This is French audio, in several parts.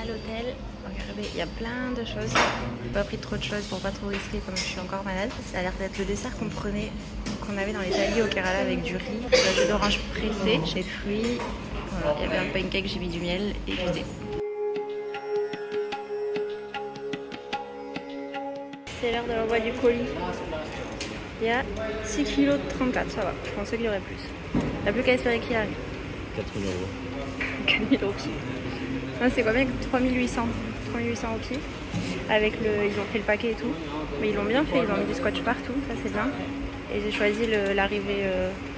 à l'hôtel. Regardez, il y a plein de choses. J'ai pas pris trop de choses pour pas trop risquer comme je suis encore malade. Ça a l'air d'être le dessert qu'on avait dans l'Italie au Kerala avec du riz, de la jus d'orange pressée, des fruits. Voilà, il y avait un pancake, j'ai mis du miel et du thé. C'est l'heure de l'envoi du colis. Il y a 6,34 kg, ça va. Je pensais qu'il y aurait plus. Il n'y a plus qu'à espérer qu'il arrive. 4 000 €. 4 000 €. C'est combien? 3800 aussi. Avec ils ont fait le paquet et tout. Mais ils l'ont bien fait, ils ont mis du scotch partout, ça c'est bien. Et j'ai choisi l'arrivée,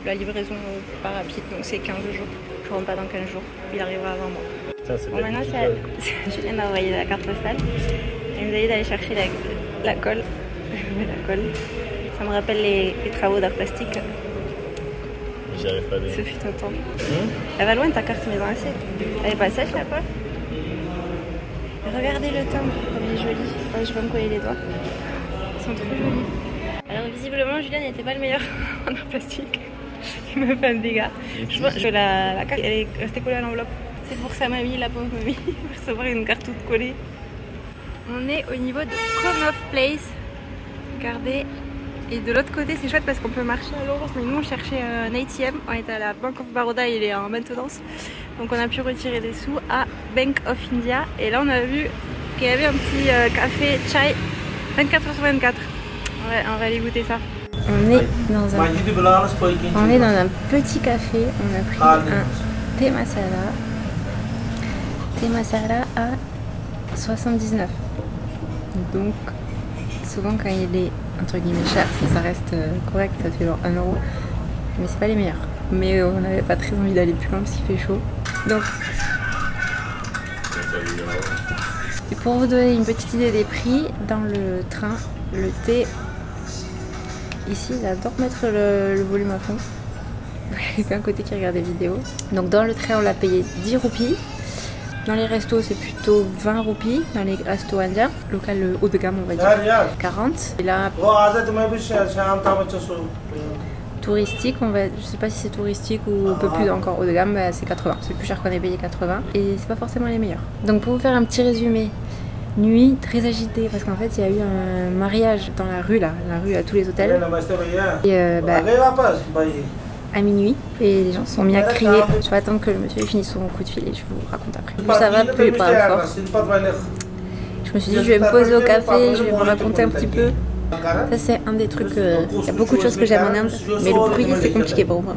la livraison pas rapide, donc c'est 15 jours. Je rentre pas dans 15 jours, il arrivera avant moi. Ça, c'est bon, maintenant, je viens d'envoyer la carte postale. Il me dit d'aller chercher la colle. Je mets la colle. Ça me rappelle les travaux d'art plastique. J'y arrive pas bien. Ce fut un temps. Elle va loin ta carte, mais dans la sèche. Elle est pas sèche la colle. Regardez le timbre, comme il est joli. Enfin, je vais me coller les doigts. Ils sont trop jolis. Alors visiblement Julien n'était pas le meilleur en art plastique. Il m'a fait un dégât. Je pense que la carte elle est restée collée à l'enveloppe. C'est pour sa mamie, la pauvre mamie, pour recevoir une carte toute collée. On est au niveau de Connaught Place. Regardez. Et de l'autre côté c'est chouette parce qu'on peut marcher à l'euro. Mais nous on cherchait un ATM. On était à la Bank of Baroda, il est en maintenance. Donc on a pu retirer des sous à Bank of India. Et là on a vu qu'il y avait un petit café chai 24h/24. Ouais, on va aller goûter ça. On est dans un petit café. On a pris un thé masala. Thé masala à 79. Donc souvent quand il est entre guillemets cher, ça reste correct, ça fait genre 1 €. Mais c'est pas les meilleurs. Mais on n'avait pas très envie d'aller plus loin parce qu'il fait chaud. Donc, et pour vous donner une petite idée des prix, dans le train, le thé, ici ils adorent mettre le volume à fond. Il y a quelqu'un à côté qui regarde des vidéos. Donc dans le train on l'a payé 10 roupies. Dans les restos c'est plutôt 20 roupies. Dans les restos indiens, local haut de gamme on va dire 40. Et là, touristique, je sais pas si c'est touristique ou un peu plus encore haut de gamme, bah c'est 80. C'est plus cher qu'on ait payé 80 et c'est pas forcément les meilleurs. Donc pour vous faire un petit résumé, nuit très agitée parce qu'en fait il y a eu un mariage dans la rue là, la rue à tous les hôtels. Et à minuit et les gens se sont mis à crier. Je vais attendre que le monsieur ait fini son coup de fil et je vous raconte après. Plus ça va, plus il parle fort. Je me suis dit je vais me poser au café, je vais vous raconter un petit peu. Ça c'est un des trucs, il y a beaucoup de choses que j'aime en Inde, mais le bruit c'est compliqué pour moi.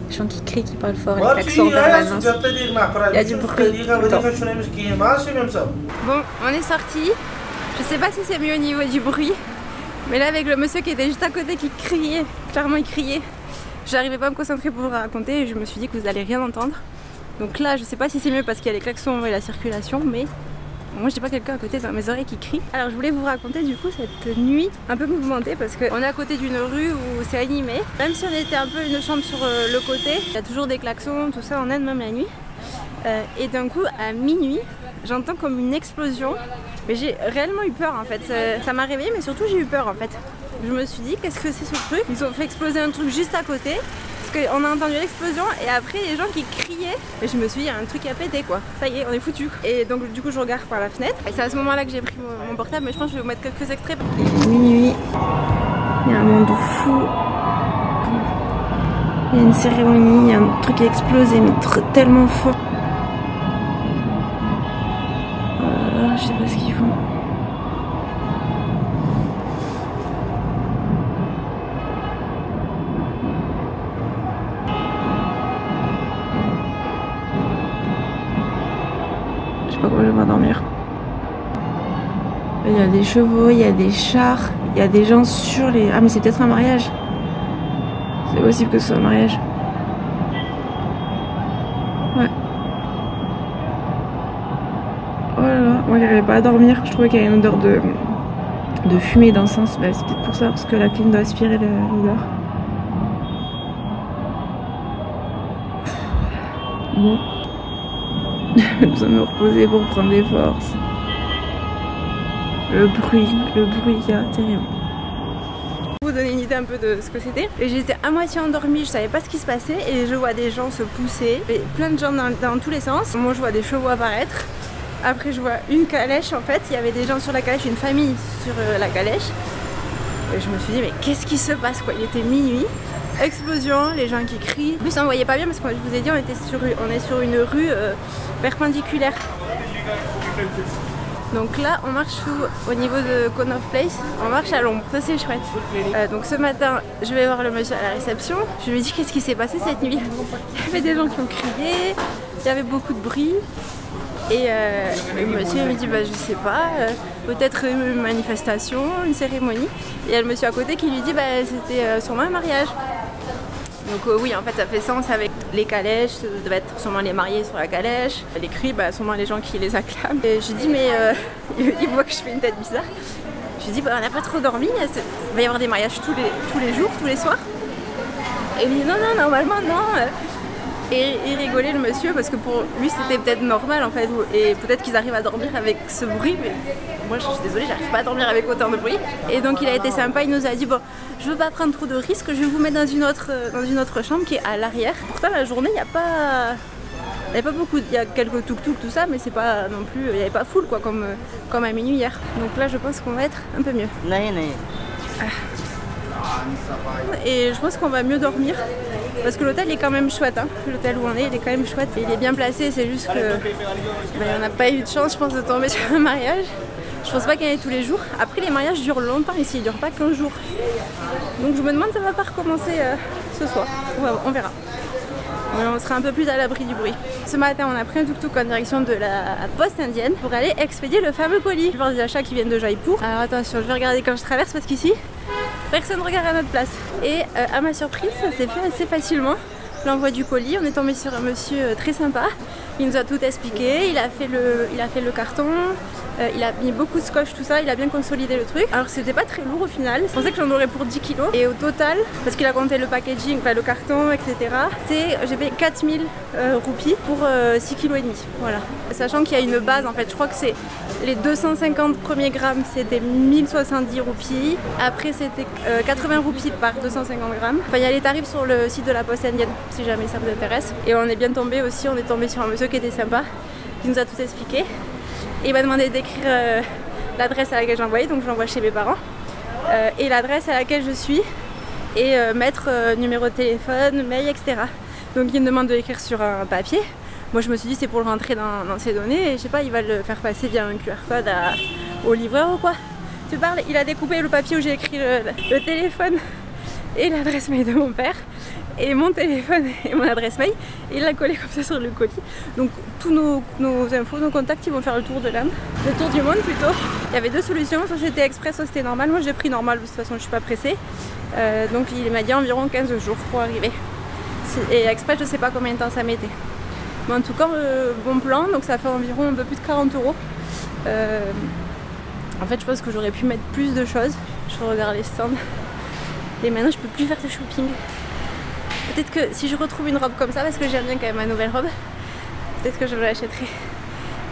Les gens qui crient, qui parlent fort, les klaxons en permanence, il y a du bruit tout le temps. Bon, on est sorti. Je sais pas si c'est mieux au niveau du bruit, mais là avec le monsieur qui était juste à côté qui criait, clairement il criait, j'arrivais pas à me concentrer pour vous raconter et je me suis dit que vous allez rien entendre. Donc là je sais pas si c'est mieux parce qu'il y a les klaxons et la circulation, mais moi j'ai pas quelqu'un à côté dans mes oreilles qui crie. Alors je voulais vous raconter du coup cette nuit un peu mouvementée parce qu'on est à côté d'une rue où c'est animé. Même si on était un peu une chambre sur le côté, il y a toujours des klaxons, tout ça en Inde même la nuit. Et d'un coup à minuit, j'entends comme une explosion. Mais j'ai réellement eu peur en fait. Ça m'a réveillée mais surtout j'ai eu peur en fait. Je me suis dit qu'est-ce que c'est ce truc? Ils ont fait exploser un truc juste à côté. On a entendu l'explosion et après les gens qui criaient et je me suis dit il y a un truc à péter quoi, ça y est on est foutu. Et donc du coup je regarde par la fenêtre et c'est à ce moment là que j'ai pris mon portable, mais je pense que je vais vous mettre quelques extraits. Minuit, il y a un monde fou, il y a une cérémonie, il y a un truc qui a explosé mais tellement fort. Je sais pas ce qu'ils font. Je vais m'endormir. Il y a des chevaux, il y a des chars, il y a des gens sur les... Ah mais c'est peut-être un mariage. C'est possible que ce soit un mariage. Ouais. Oh là là, moi j'arrivais pas à dormir. Je trouvais qu'il y avait une odeur de fumée, d'encens. Bah, c'est peut-être pour ça, parce que la clim doit aspirer l'odeur. Bon. J'ai besoin de me reposer pour prendre des forces. Le bruit qu'il y a, terrible. Pour vous donner une idée un peu de ce que c'était, j'étais à moitié endormie, je savais pas ce qui se passait et je vois des gens se pousser, et plein de gens dans tous les sens. Moi je vois des chevaux apparaître Après je vois une calèche, en fait il y avait des gens sur la calèche, une famille sur la calèche. Et je me suis dit mais qu'est-ce qui se passe quoi, il était minuit, explosion, les gens qui crient. En plus on voyait pas bien parce que je vous ai dit on est sur une rue perpendiculaire. Donc là on marche au niveau de Connaught Place, on marche à l'ombre, ça c'est chouette. Donc ce matin je vais voir le monsieur à la réception, je lui dis qu'est-ce qui s'est passé cette nuit. Il y avait des gens qui ont crié, il y avait beaucoup de bruit. Et le monsieur me dit bah je sais pas, peut-être une manifestation, une cérémonie. Et il y a le monsieur à côté qui lui dit bah c'était sûrement un mariage. Donc oui en fait ça fait sens avec les calèches, ça devait être sûrement les mariés sur la calèche. Les cris, bah sûrement les gens qui les acclament. Et je dis mais il voit que je fais une tête bizarre. Je lui dis bah on n'a pas trop dormi, il va y avoir des mariages tous les jours, tous les soirs. Et il me dit non normalement non. Et il rigolait le monsieur parce que pour lui c'était peut-être normal en fait, et peut-être qu'ils arrivent à dormir avec ce bruit, mais moi je suis désolée, j'arrive pas à dormir avec autant de bruit. Et donc il a été sympa, il nous a dit bon je veux pas prendre trop de risques, je vais vous mettre dans une autre chambre qui est à l'arrière. Pourtant la journée il n'y a pas beaucoup, il y a quelques tuk-tuk tout ça, mais c'est pas non plus, il n'y avait pas full quoi comme à minuit hier. Donc là je pense qu'on va être un peu mieux. Et je pense qu'on va mieux dormir parce que l'hôtel est quand même chouette, hein. L'hôtel où on est il est quand même chouette, et il est bien placé, c'est juste que on n'a pas eu de chance je pense de tomber sur un mariage. Je pense pas qu'il y en ait tous les jours. Après les mariages durent longtemps ici, ils durent pas 15 jours. Donc je me demande si ça va pas recommencer ce soir, on verra. On sera un peu plus à l'abri du bruit. Ce matin on a pris un tuk-tuk en direction de la poste indienne pour aller expédier le fameux colis. Je vais voir des achats qui viennent de Jaipur. Alors attention, je vais regarder quand je traverse parce qu'ici personne ne regarde à notre place. Et à ma surprise, ça s'est fait assez facilement. L'envoi du colis, on est tombé sur un monsieur très sympa. Il nous a tout expliqué, il a fait le carton, il a mis beaucoup de scotch, tout ça, il a bien consolidé le truc. Alors c'était pas très lourd au final, je pensais que j'en aurais pour 10 kilos. Et au total, parce qu'il a compté le packaging, enfin le carton, etc. J'ai payé 4000 roupies pour 6,5 kg. Voilà. Sachant qu'il y a une base en fait, je crois que c'est les 250 premiers grammes, c'était 1070 roupies. Après c'était 80 roupies par 250 grammes. Enfin il y a les tarifs sur le site de la poste indienne, si jamais ça vous intéresse. Et on est bien tombé aussi, on est tombé sur un monsieur qui était sympa, qui nous a tout expliqué. Et il m'a demandé d'écrire l'adresse à laquelle j'envoyais, donc je l'envoie chez mes parents, et l'adresse à laquelle je suis, et mettre numéro de téléphone, mail, etc. Donc il me demande de l'écrire sur un papier. Moi je me suis dit c'est pour le rentrer dans ses données, et je sais pas, il va le faire passer via un QR code au livreur ou quoi. Tu parles, il a découpé le papier où j'ai écrit le téléphone et l'adresse mail de mon père, et mon téléphone et mon adresse mail, et il l'a collé comme ça sur le colis. Donc tous nos infos, nos contacts, ils vont faire le tour de l'Inde, le tour du monde plutôt. Il y avait deux solutions, soit c'était express, soit c'était normal. Moi j'ai pris normal, de toute façon je suis pas pressée. Donc il m'a dit environ 15 jours pour arriver. Et express je sais pas combien de temps ça mettait. Mais en tout cas bon plan, donc ça fait environ un peu plus de 40 €. En fait je pense que j'aurais pu mettre plus de choses. Je regarde les stands. Et maintenant je peux plus faire de shopping. Peut-être que si je retrouve une robe comme ça, parce que j'aime bien quand même ma nouvelle robe, peut-être que je l'achèterai.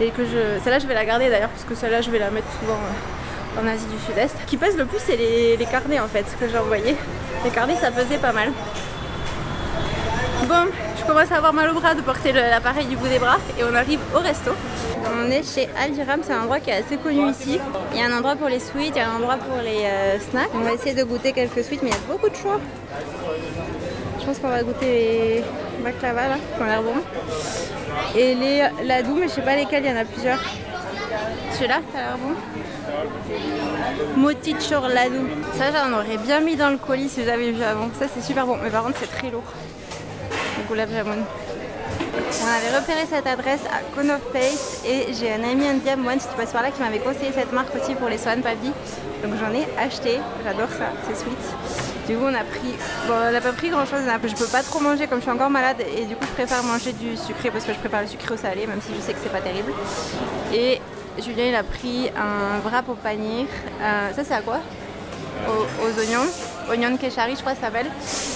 Et que celle-là je vais la garder d'ailleurs, parce que celle-là je vais la mettre souvent en Asie du Sud-Est. Ce qui pèse le plus c'est les carnets en fait que j'ai envoyés. Les carnets ça pesait pas mal. Bon, je commence à avoir mal au bras de porter l'appareil du bout des bras, et on arrive au resto. On est chez Haldiram, c'est un endroit qui est assez connu ici. Il y a un endroit pour les sweets, il y a un endroit pour les snacks. On va essayer de goûter quelques sweets, mais il y a beaucoup de choix. Je pense qu'on va goûter les baklava là, qui ont l'air bons. Et les ladous, mais je sais pas lesquels, il y en a plusieurs. Celui-là, ça a l'air bon. Motichur ladou. Ça, j'en aurais bien mis dans le colis si vous avez vu avant. Ça, c'est super bon, mais par contre, c'est très lourd. Le gulab jamun. On avait repéré cette adresse à Connaught Place, et j'ai un ami indien, moi, si tu passes par là, qui m'avait conseillé cette marque aussi pour les Swan Papi. Donc j'en ai acheté, j'adore ça, c'est sweet. Du coup on a pris, bon on n'a pas pris grand chose, je peux pas trop manger comme je suis encore malade, et du coup je préfère manger du sucré parce que je prépare le sucré au salé, même si je sais que c'est pas terrible. Et Julien il a pris un wrap au panir, ça c'est à quoi? Aux oignons. Onion Keshari, je crois ça s'appelle.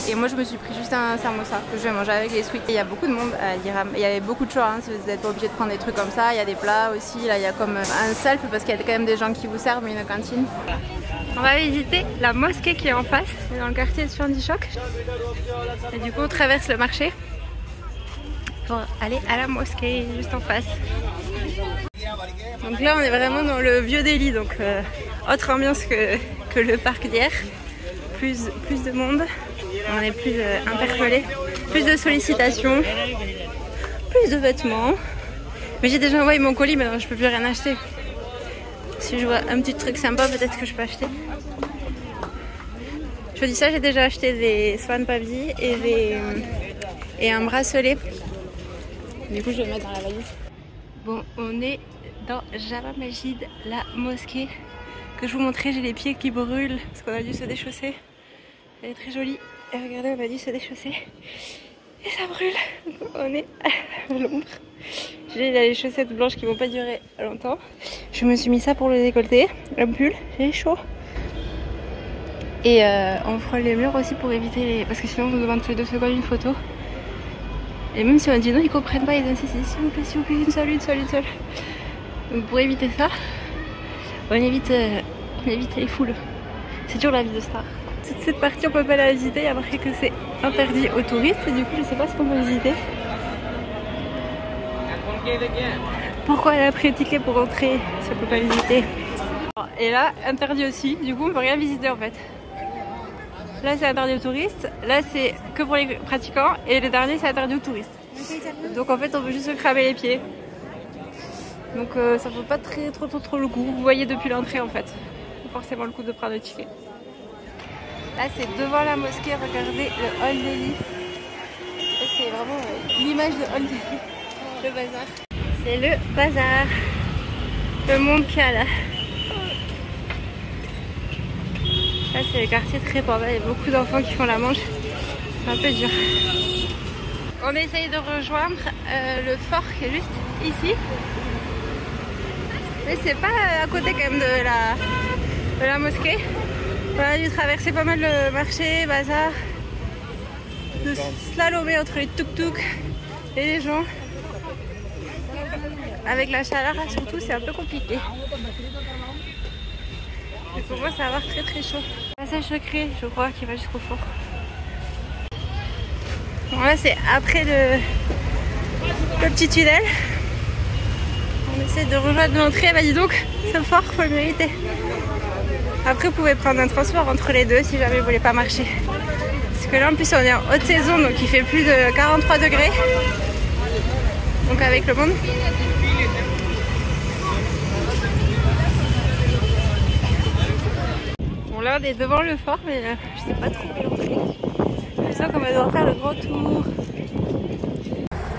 Et moi je me suis pris juste un samosa que je vais manger avec les sweets. Il y a beaucoup de monde à Haldiram. Il y avait beaucoup de choix, hein, si vous n'êtes pas obligé de prendre des trucs comme ça. Il y a des plats aussi. Là il y a comme un self parce qu'il y a quand même des gens qui vous servent, une cantine. On va visiter la mosquée qui est en face, dans le quartier de Chandishok. Et du coup on traverse le marché pour aller à la mosquée juste en face. Donc là on est vraiment dans le vieux Delhi, donc autre ambiance que le parc d'hier. Plus de monde, on est plus interpellé, plus de sollicitations, plus de vêtements. Mais j'ai déjà envoyé mon colis, maintenant je peux plus rien acheter. Si je vois un petit truc sympa, peut-être que je peux acheter. Je dis ça, j'ai déjà acheté des Swan Pavi et un bracelet. Du coup je vais le mettre dans la valise. Bon, on est dans Jama Masjid, la mosquée que je vous montrais. J'ai les pieds qui brûlent parce qu'on a dû se déchausser. Elle est très jolie. Et regardez, on a dû se déchausser. Et ça brûle. On est à l'ombre. J'ai les chaussettes blanches qui vont pas durer longtemps. Je me suis mis ça pour le décolleté. Un pull, j'ai chaud. Et on frôle les murs aussi pour éviter les... Parce que sinon on nous demande tous les 2 secondes une photo. Et même si on dit non, ils comprennent pas, ils insistent, s'il vous plaît, une seule. Donc pour éviter ça, on évite les foules. C'est toujours la vie de star. Toute cette partie on peut pas la visiter, il y a marqué que c'est interdit aux touristes et du coup je sais pas ce qu'on peut visiter. Pourquoi elle a pris le ticket pour rentrer si on peut pas visiter? Et là, interdit aussi, du coup on peut rien visiter en fait. Là c'est interdit aux touristes, là c'est que pour les pratiquants et le dernier c'est interdit aux touristes. Donc en fait on peut juste se cramer les pieds. Donc ça vaut pas trop le coup, vous voyez depuis l'entrée en fait. C'est forcément le coup de prendre le ticket. Là c'est devant la mosquée, regardez le Old Delhi. Là c'est vraiment l'image de Old Delhi, le bazar. C'est le bazar, le monde qu'il y a là. Là c'est le quartier très pauvre, il y a beaucoup d'enfants qui font la manche, c'est un peu dur. On essaye de rejoindre le fort qui est juste ici. Mais c'est pas à côté quand même de la mosquée. On a dû traverser pas mal le marché, bazar, de slalomer entre les tuk-tuk et les gens. Avec la chaleur là surtout c'est un peu compliqué. Il commence à avoir très chaud. Passage secret, je crois, qui va jusqu'au fort. Bon là c'est après le petit tunnel. On essaie de rejoindre l'entrée, bah dis donc, ce fort faut le mériter. Après vous pouvez prendre un transport entre les deux si jamais vous voulez pas marcher. Parce que là en plus on est en haute saison donc il fait plus de 43 degrés. Donc avec le monde. Bon là on est devant le fort mais je sais pas trop où l'entrée. Je sens qu'on va devoir faire le grand tour.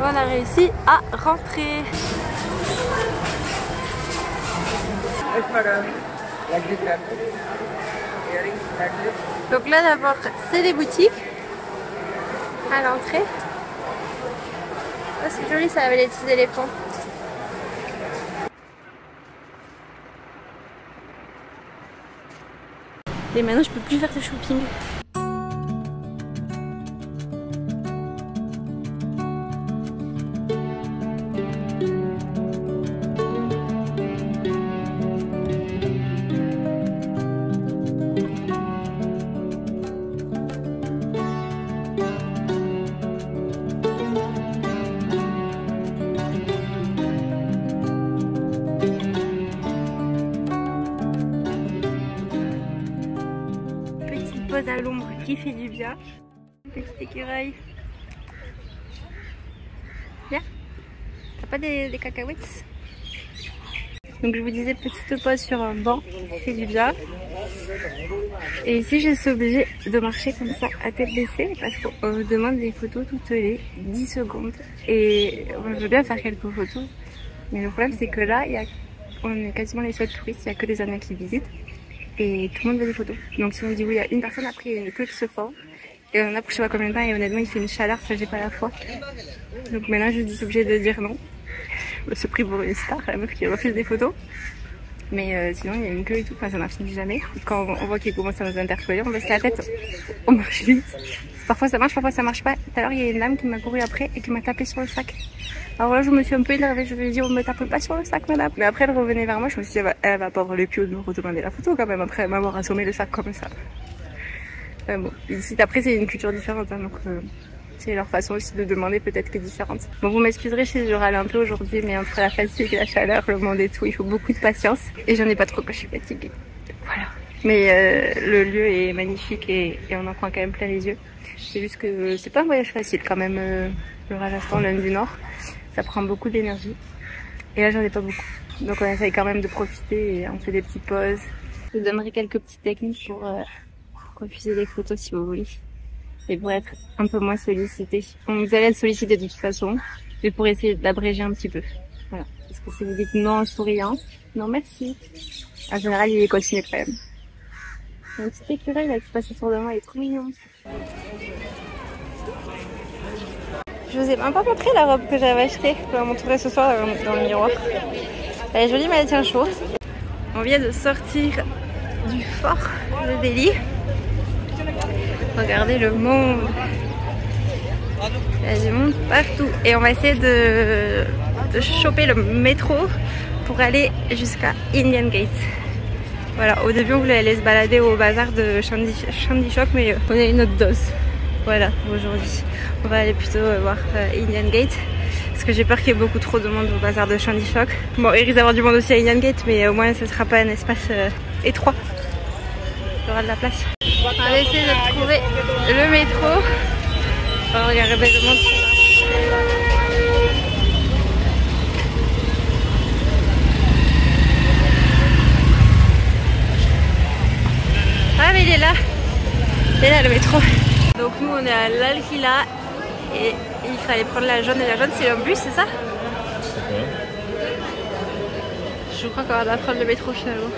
On a réussi à rentrer. Donc là d'abord c'est les boutiques à l'entrée. Oh, c'est joli ça avec les petits éléphants. Et maintenant je peux plus faire de shopping. À l'ombre qui fait du bien. Petit écureuil. Bien. T'as pas des cacahuètes? Donc je vous disais petite pause sur un banc qui fait du bien. Et ici je suis obligée de marcher comme ça à tête baissée parce qu'on me demande des photos toutes les 10 secondes. Et je veux bien faire quelques photos. Mais le problème c'est que là on est quasiment les seuls touristes, il n'y a que des Indiens qui visitent. Et tout le monde veut des photos. Donc si on dit oui, il y a une personne, après il y a une queue qui se forme. Et on a pour je sais pas combien de temps et honnêtement il fait une chaleur que j'ai pas la foi. Donc maintenant je suis obligée de dire non. On se prie pour une star, la meuf qui refuse des photos. Mais sinon il y a une queue et tout, enfin ça n'en finit jamais. Quand on voit qu'il commence à nous interpeller, on baisse la tête, on marche vite. Parfois ça marche pas. Tout à l'heure il y a une dame qui m'a couru après et qui m'a tapé sur le sac. Alors là je me suis un peu énervée, je lui ai dit on me tape pas sur le sac madame. Mais après elle revenait vers moi, je me suis dit elle va pas avoir les pieds de nous redemander la photo quand même après m'avoir assommé le sac comme ça. Bon, ici après c'est une culture différente hein, donc C'est leur façon aussi de demander peut-être qui est différente. Bon, vous m'excuserez si je râle un peu aujourd'hui, mais entre la fatigue, la chaleur, le monde et tout, il faut beaucoup de patience. Et j'en ai pas trop quand je suis fatiguée. Voilà. Mais le lieu est magnifique et on en prend quand même plein les yeux. C'est juste que c'est pas un voyage facile quand même, le Rajasthan, l'Inde du Nord. Ça prend beaucoup d'énergie. Et là, j'en ai pas beaucoup. Donc on essaye quand même de profiter et on fait des petites pauses. Je vous donnerai quelques petites techniques pour refuser les photos si vous voulez. Et pour être un peu moins sollicité. Vous allez être sollicité de toute façon, mais pour essayer d'abréger un petit peu. Voilà. Parce que si vous dites non en souriant, non merci. En général, il continue quand même. Un petit écureuil là qui passe autour de moi, il est trop mignon. Je vous ai même pas montré la robe que j'avais achetée. Je vais la montrer ce soir dans le miroir. Elle est jolie mais elle tient chaud. On vient de sortir du fort de Delhi. Regardez le monde. Il y a du monde partout. Et on va essayer de choper le métro pour aller jusqu'à Indian Gate. Voilà, au début on voulait aller se balader au bazar de Chandni Chowk, mais on a une autre dose. Voilà, aujourd'hui. On va aller plutôt voir Indian Gate. Parce que j'ai peur qu'il y ait beaucoup trop de monde au bazar de Chandni Chowk. Bon, il risque d'avoir du monde aussi à Indian Gate, mais au moins ce ne sera pas un espace étroit. Il y aura de la place. On va essayer de trouver le métro. On va regarder le monde. Ah mais il est là le métro. Donc nous on est à Lal Killa et il fallait prendre la jaune, et la jaune c'est un bus, c'est ça? Je crois qu'on va prendre le métro finalement.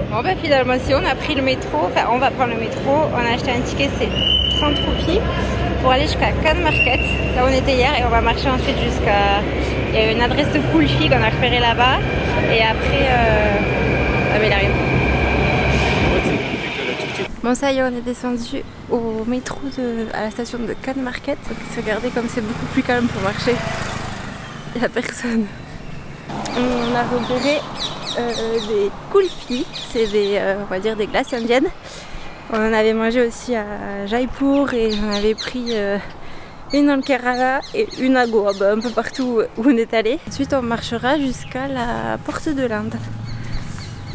Bon bah finalement si on a pris le métro, enfin on va prendre le métro, on a acheté un ticket, c'est 30 roupies pour aller jusqu'à Khan Market, là où on était hier, et on va marcher ensuite jusqu'à... Il y a une adresse de Kulfi qu'on a repérée là-bas, et après... Ah mais il arrive. Bon ça y est, on est descendu au métro à la station de Khan Market. Regardez comme c'est beaucoup plus calme pour marcher. Il n'y a personne. On a repéré des kulfi, c'est des, on va dire des glaces indiennes. On en avait mangé aussi à Jaipur et j'en avais pris une dans le Kerala et une à Goa, un peu partout où on est allé. Ensuite on marchera jusqu'à la porte de l'Inde.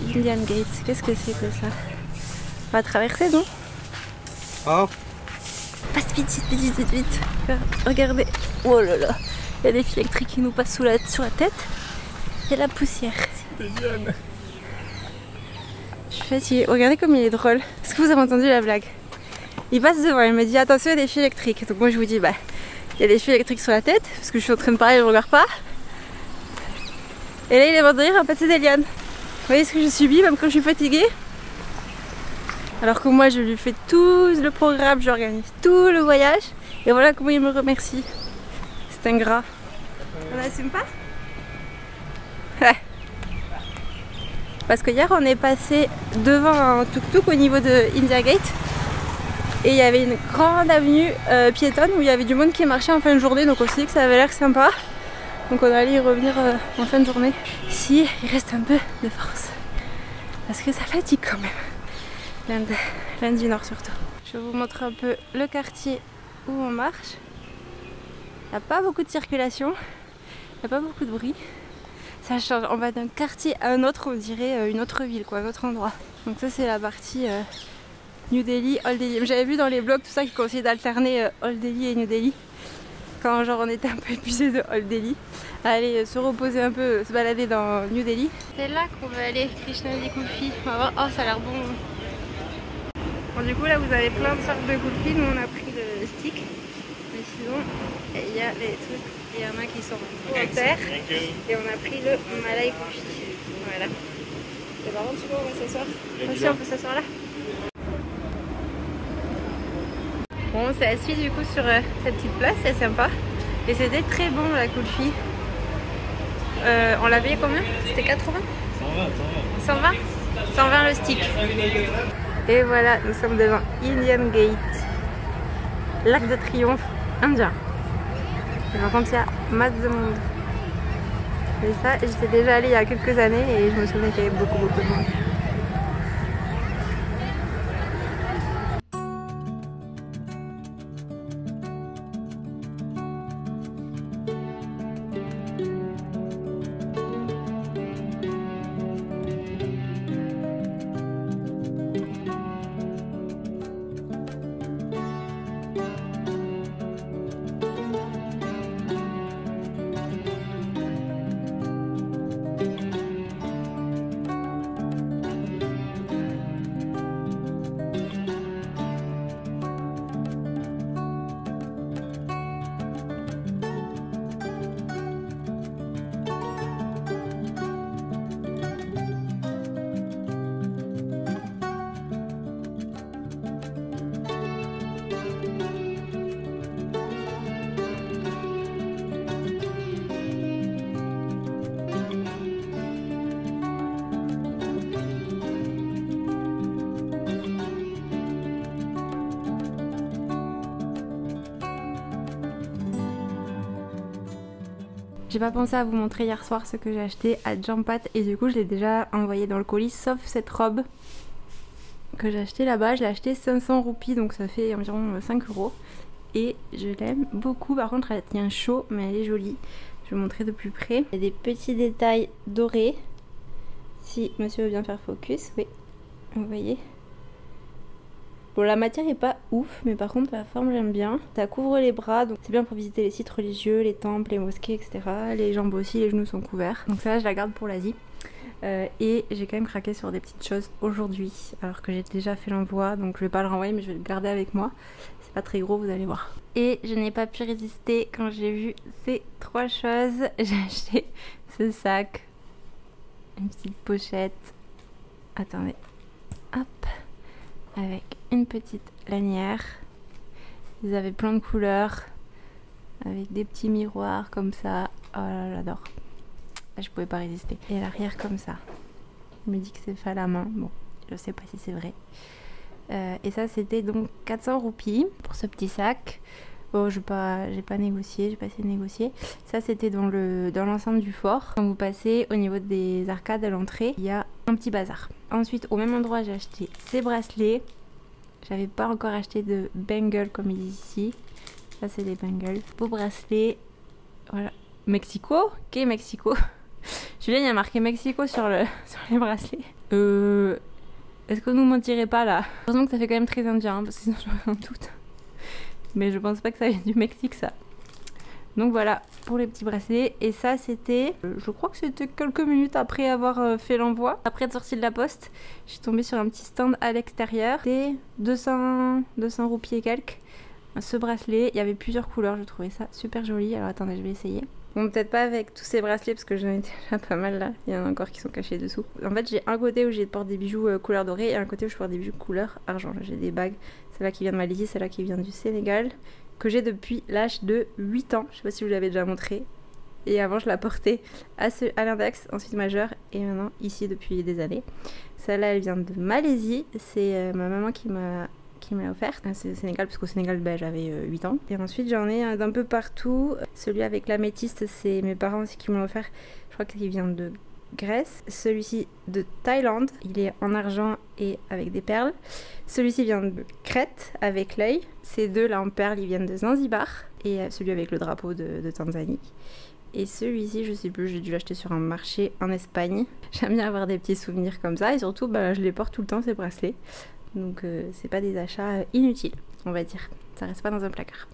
Indian Gate, qu'est-ce que c'est que ça? On va traverser, non? Oh. Passe vite, vite, vite, vite. Regardez. Oh là là. Il y a des fils électriques qui nous passent sur la tête. Il y a la poussière. Je suis fatiguée. Regardez comme il est drôle. Est-ce que vous avez entendu la blague? Il passe devant, il me dit attention, il y a des fils électriques. Donc moi je vous dis bah il y a des fils électriques sur la tête parce que je suis en train de parler, je ne regarde pas. Et là il est mort de rire, en fait c'est des lianes. Vous voyez ce que je subis même quand je suis fatiguée? Alors que moi je lui fais tout le programme, j'organise tout le voyage. Et voilà comment il me remercie. C'est ingrat. On n'assume pas? Ouais. Parce que hier on est passé devant un tuk-tuk au niveau de India Gate. Et il y avait une grande avenue piétonne où il y avait du monde qui marchait en fin de journée. Donc on s'est dit que ça avait l'air sympa. Donc on allait y revenir en fin de journée. Ici il reste un peu de force. Parce que ça fatigue quand même. L'Inde du Nord surtout. Je vais vous montrer un peu le quartier où on marche. Il n'y a pas beaucoup de circulation, il n'y a pas beaucoup de bruit. Ça change, on va d'un quartier à un autre, on dirait une autre ville, quoi, un autre endroit. Donc ça c'est la partie New Delhi, Old Delhi. J'avais vu dans les blogs tout ça qui conseillait d'alterner Old Delhi et New Delhi. Quand genre on était un peu épuisé de Old Delhi, aller se reposer un peu, se balader dans New Delhi. C'est là qu'on va aller, Krishnadi Kulfi. On va voir, oh ça a l'air bon. Bon, du coup là vous avez plein de sortes de kulfi, nous on a pris le stick, mais sinon il y a les trucs, il y en a qui sont en terre et on a pris le malai kulfi. Voilà. Et par contre, on va s'asseoir. Aussi on peut s'asseoir là. Bon, c'est assis du coup sur cette petite place, c'est sympa. Et c'était très bon la kulfi. On l'a payé combien? C'était 80? 120. 120 le stick. Et voilà, nous sommes devant Indian Gate, l'Arc de Triomphe indien. Et par contre, il y a masse de monde. Et ça, j'étais déjà allée il y a quelques années et je me souviens qu'il y avait beaucoup de monde. J'ai pas pensé à vous montrer hier soir ce que j'ai acheté à Jampat et du coup je l'ai déjà envoyé dans le colis sauf cette robe que j'ai acheté là-bas. Je l'ai acheté 500 roupies donc ça fait environ 5 € et je l'aime beaucoup. Par contre elle tient chaud mais elle est jolie. Je vais vous montrer de plus près. Il y a des petits détails dorés. Si monsieur veut bien faire focus, oui, vous voyez. Bon, la matière est pas ouf, mais par contre la forme j'aime bien. Ça couvre les bras, donc c'est bien pour visiter les sites religieux, les temples, les mosquées, etc. Les jambes aussi, les genoux sont couverts. Donc ça, je la garde pour l'Asie. Et j'ai quand même craqué sur des petites choses aujourd'hui, alors que j'ai déjà fait l'envoi, donc je vais pas le renvoyer, mais je vais le garder avec moi. C'est pas très gros, vous allez voir. Et je n'ai pas pu résister quand j'ai vu ces 3 choses. J'ai acheté ce sac, une petite pochette. Attendez, hop, avec une petite lanière. Ils avaient plein de couleurs avec des petits miroirs comme ça. Oh là, j'adore. Je pouvais pas résister. Et l'arrière comme ça. Il me dit que c'est fait à la main. Bon, je sais pas si c'est vrai. Et ça c'était donc 400 roupies pour ce petit sac. Bon, j'ai pas négocié, j'ai pas essayé de négocier. Ça c'était dans l'enceinte du fort. Quand vous passez au niveau des arcades à l'entrée, il y a un petit bazar. Ensuite, au même endroit, j'ai acheté ces bracelets. J'avais pas encore acheté de bangles comme ils disent ici. Ça c'est des bangles. Beau bracelet. Voilà. Mexico? Ok, Mexico. Julien, il y a marqué Mexico sur les bracelets. Est-ce que nous mentirez pas là? Heureusement que ça fait quand même très indien, hein, parce que sinon j'aurais un doute. Mais je pense pas que ça vient du Mexique ça. Donc voilà pour les petits bracelets. Et ça c'était, je crois que c'était quelques minutes après avoir fait l'envoi. Après être sortie de la poste, je suis tombée sur un petit stand à l'extérieur. C'était 200 roupies et quelques. Ce bracelet, il y avait plusieurs couleurs, je trouvais ça super joli. Alors attendez, je vais essayer. Bon, peut-être pas avec tous ces bracelets parce que j'en ai déjà pas mal là. Il y en a encore qui sont cachés dessous. En fait, j'ai un côté où je porte des bijoux couleur dorée et un côté où je porte des bijoux couleur argent. J'ai des bagues, celle-là qui vient de Malaisie, celle-là qui vient du Sénégal, que j'ai depuis l'âge de 8 ans. Je sais pas si je vous l'avais déjà montré. Et avant, je la portais à l'index, ensuite majeur, et maintenant ici depuis des années. Celle-là, elle vient de Malaisie. C'est ma maman qui me l'a offert. C'est au Sénégal, parce qu'au Sénégal j'avais 8 ans. Et ensuite j'en ai d'un peu partout. Celui avec l'améthyste, c'est mes parents aussi qui me l'ont offert. Je crois qu'il vient de Grèce. Celui-ci de Thaïlande, il est en argent et avec des perles. Celui-ci vient de Crète avec l'œil. Ces deux là en perles, ils viennent de Zanzibar. Et celui avec le drapeau de Tanzanie. Et celui-ci, je sais plus, j'ai dû l'acheter sur un marché en Espagne. J'aime bien avoir des petits souvenirs comme ça. Et surtout, je les porte tout le temps, ces bracelets. Donc c'est pas des achats inutiles, on va dire. Ça reste pas dans un placard.